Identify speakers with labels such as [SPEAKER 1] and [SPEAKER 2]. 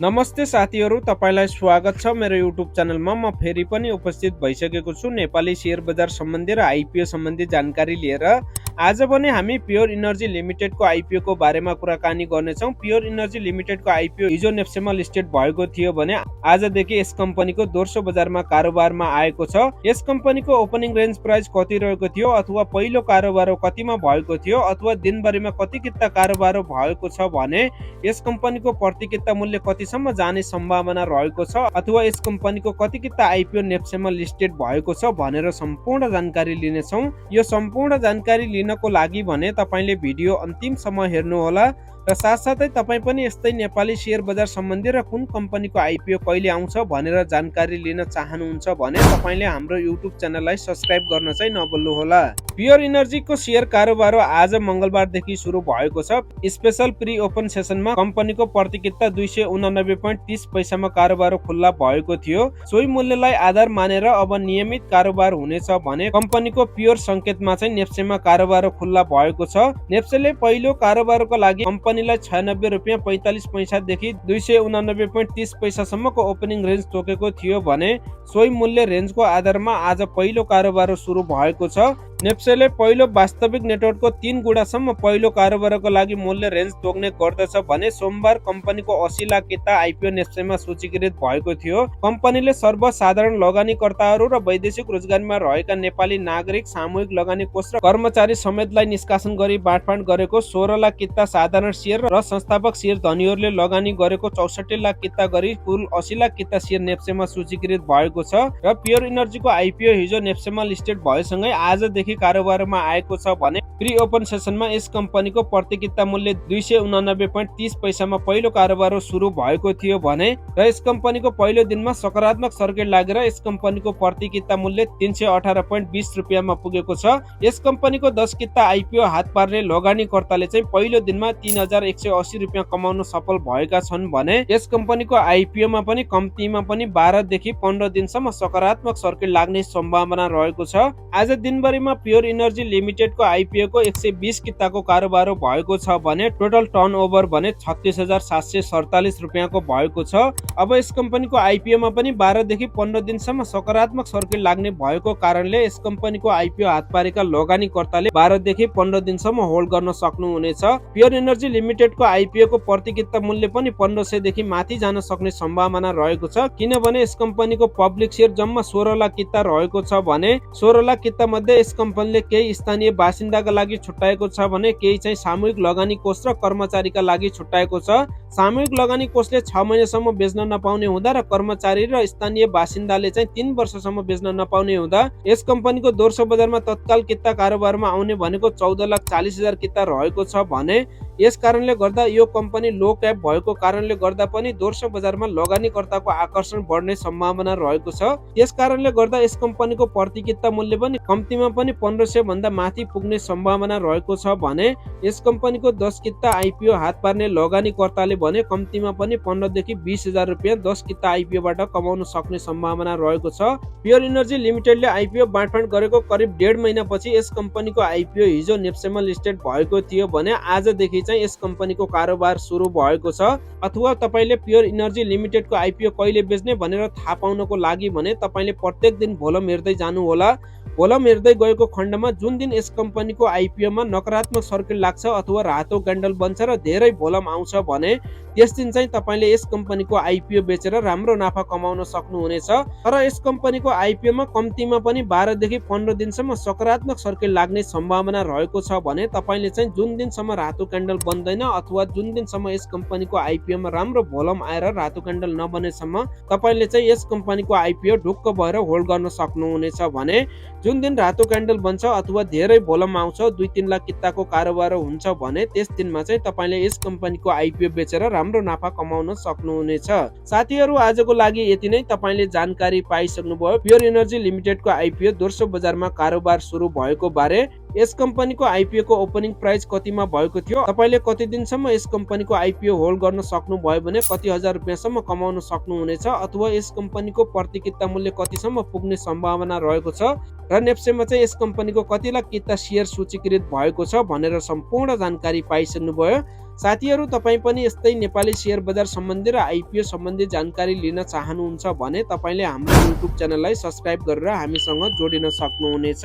[SPEAKER 1] नमस्ते साथीहरू, तपाईलाई स्वागत छ मेरो युट्युब च्यानलमा। म फेरि पनि उपस्थित भइसकेको छु नेपाली शेयर बजार सम्बन्धी र आइपिओ सम्बन्धी जानकारी लिएर। आज पनि हामी प्योर इनर्जी लिमिटेडको आइपिओ को बारेमा कुराकानी गर्नेछौँ। प्योर इनर्जी लिमिटेडको आइपिओ हिजो नेप्सेमा लिस्टेड भएको थियो भने आजदेखि यस कम्पनीको दोस्रो बजारमा कारोबारमा आएको छ। यस कम्पनीको ओपनिङ रेन्ज प्राइस कति रहेको थियो अथवा पहिलो कारोबार कतिमा भएको थियो अथवा दिनभरिमा कति किता कारोबार भएको छ भने यस कम्पनीको प्रति किता मूल्य कतिसम्म जाने सम्भावना रहेको छ अथवा यस कम्पनीको कति किता आइपिओ नेप्सेमा लिस्टेड भएको छ भनेर सम्पूर्ण जानकारी लिनेछौँ। यो सम्पूर्ण जानकारी लिनको लागि भने तपाईले भिडियो अन्तिमसम्म हेर्नुहोला र साथसाथै तपाईँ पनि यस्तै नेपाली शेयर बजार सम्बन्धी र कुन कम्पनीको आइपिओ कहिले आउँछ भनेर जानकारी लिन चाहनुहुन्छ भने तपाईले हाम्रो युट्युब च्यानललाई सब्स्क्राइब गर्न चाहिँ नभुल्नुहोला। प्योर इनर्जीको शेयर कारोबार आज मंगलबारदेखि सुरु भएको छ। स्पेशल प्री ओपन सेसनमा कम्पनीको प्रति किता 289.30 पैसामा कारोबार खुल्ला भएको थियो। सोही मूल्यलाई आधार मानेर अब नियमित कारोबार हुनेछ भने कम्पनीको प्योर संकेतमा चाहिँ नेप्सेमा कारोबार खुल्ला भएको छ। नेप्सेले पहिलो कारोबारको लागि कम्पनीलाई 96 रुपियाँ 45 पैसादेखि 289.30 पैसासम्मको ओपनिङ रेन्ज तोकेको थियो भने सोही मूल्य रेन्जको आधारमा आज पहिलो कारोबार सुरु भएको छ। नेप्सेले पहिलो वास्तविक नेटवर्कको 3 गुणासम्म पहिलो कारोबारको लागि मूल्य रेन्ज तोक्ने गर्दछ भने सोमबार कम्पनीको 80 लाख किता आइपिओ नेप्सेमा सूचीकृत भएको थियो। कम्पनीले सर्वसाधारण लगानीकर्ताहरू र वैदेशिक रोजगारीमा रहेका नेपाली नागरिक, सामूहिक लगानी कोष र कर्मचारी समेतलाई निष्कासन गरी बाँडफाँड गरेको 16 लाख किता साधारण शेयर र संस्थापक शेयर धनीहरूले लगानी गरेको 64 लाख किता गरी कुल 80 लाख किता शेयर नेप्सेमा सूचीकृत भएको छ। र प्योर इनर्जीको आइपिओ हिजो नेप्सेमा लिस्टेड भएसँगै आजदेखि कारोबारमा आएको छ भने प्री ओपन सेसनमा यस कम्पनीको प्रति किता मूल्य 289.30 पैसामा पहिलो कारोबार सुरु भएको थियो भने र यस कम्पनीको पहिलो दिनमा सकारात्मक सर्किट लागेर यस कम्पनीको प्रति किता मूल्य 318.20 रुपियाँमा पुगेको छ। यस कम्पनीको 10 किता आइपिओ हात पार्ने लगानीकर्ताले चाहिँ पहिलो दिनमा 3180 रुपियाँ कमाउन सफल भएका छन् भने यस कम्पनीको आइपिओमा पनि कम्तीमा पनि 12 देखि 15 दिनसम्म सकारात्मक सर्किट लाग्ने सम्भावना रहेको छ। आज दिनभरिमा प्योर इनर्जी लिमिटेडको आइपिओ को 120 किताको कारोबार भएको छ भने टोटल टर्नओभर भने 36,747 रुपियाँको भएको छ। अब यस कम्पनीको आइपिओमा पनि 12 देखि 15 दिनसम्म सकारात्मक सर्किट लाग्ने भएको कारणले यस कम्पनीको आइपिओ हात पारेका लगानीकर्ताले 12 देखि 15 दिनसम्म होल्ड गर्न सक्नुहुनेछ। प्योर इनर्जी लिमिटेडको आइपिओ को प्रति किता मूल्य पनि 1500 देखि माथि जान सक्ने सम्भावना रहेको छ किनभने यस कम्पनीको पब्लिक शेयर जम्मा 16 लाख किता रहेको छ भने 16 लाख किता मध्ये यस कम्पनीले केही स्थानीय बासिन्दाका लागि छुट्याएको छ भने केही चाहिँ सामूहिक लगानी कोष र कर्मचारीका लागि छुट्याएको छ। सामूहिक लगानी कोषले 6 महिनासम्म बेच्न नपाउने हुँदा र कर्मचारी र स्थानीय बासिन्दाले चाहिँ 3 वर्षसम्म बेच्न नपाउने हुँदा यस कम्पनीको दोस्रो बजारमा तत्काल किता कारोबारमा आउने भनेको 14,40,000 किता रहेको छ भने यस कारणले गर्दा यो कम्पनी लो क्याप भएको कारणले गर्दा पनि दोस्रो बजारमा लगानीकर्ताको आकर्षण बढ्ने सम्भावना रहेको छ। यस कारणले गर्दा यस कम्पनीको प्रति किता मूल्य पनि कम्तीमा पनि 1500 भन्दा माथि पुग्ने सम्भावना रहेको छ भने यस कम्पनीको 10 किता आइपिओ हात पार्ने लगानीकर्ताले भने कम्तीमा पनि 15 देखि 20,000 रुपियाँ 10 किता आइपिओबाट कमाउन सक्ने सम्भावना रहेको छ। प्योर इनर्जी लिमिटेडले आइपिओ बाँडफाँड गरेको करिब 1.5 महिनापछि यस कम्पनीको आइपिओ हिजो नेप्सेमा लिस्टेड भएको थियो भने आजदेखि चाहिँ यस कम्पनीको कारोबार सुरु भएको छ। अथवा तपाईले प्योर इनर्जी लिमिटेडको आइपिओ कहिले बेच्ने भनेर थाहा पाउनको लागि भने तपाईले प्रत्येक दिन भोलम हेर्दै जानु होला। भोलम हेर्दै गएको खण्डमा जुन दिन यस कम्पनीको आइपिओमा नकारात्मक सर्किट लाग्छ अथवा रातो क्यान्डल बन्छ र धेरै भोलम आउँछ भने त्यस दिन चाहिँ तपाईले यस कम्पनीको आइपिओ बेचेर राम्रो नाफा कमाउन सक्नुहुनेछ। तर यस कम्पनीको आइपिओमा कम्तीमा पनि 12 देखि 15 दिनसम्म सकारात्मक सर्किट लाग्ने सम्भावना रहेको छ भने तपाईले चाहिँ जुन दिनसम्म रातो क्यान्डल बन्दैन अथवा जुन दिनसम्म यस कम्पनीको आइपिओमा राम्रो भोलम आएर रातो क्यान्डल नबनेसम्म तपाईले चाहिँ यस कम्पनीको आइपिओ ढुक्क भएर होल्ड गर्न सक्नुहुनेछ भने जुन दिन रातो क्यान्डल बन्छ अथवा धेरै भोलम आउँछ 2-3 लाख किताको कारोबार हुन्छ भने त्यस दिनमा चाहिँ तपाईले यस कम्पनीको आइपिओ बेचेर राम्रो नाफा कमाउन सक्नुहुनेछ। साथीहरू आजको लागि यति नै। तपाईले जानकारी पाइसक्नुभयो प्योर इनर्जी लिमिटेडको आइपिओ दोस्रो बजारमा कारोबार सुरु भएको बारे। यस कम्पनीको आइपिओ को ओपनिङ प्राइस कतिमा भएको थियो, तपाईले कति दिनसम्म यस कम्पनीको आइपिओ होल्ड गर्न सक्नु भयो भने कति हजार रुपैयाँसम्म कमाउन सक्नुहुनेछ, अथवा यस कम्पनीको प्रति किता मूल्य कतिसम्म पुग्ने सम्भावना रहेको छ र नेप्सेमा चाहिँ यस कम्पनीको कति लाख किता शेयर सूचीकृत भएको छ भनेर सम्पूर्ण जानकारी पाइसक्नुभयो। साथीहरू, तपाईँ पनि यस्तै नेपाली शेयर बजार सम्बन्धी र आइपिओ सम्बन्धी जानकारी लिन चाहनुहुन्छ भने तपाईले हाम्रो युट्युब च्यानललाई सब्स्क्राइब गरेर हामीसँग जोडिन सक्नुहुनेछ।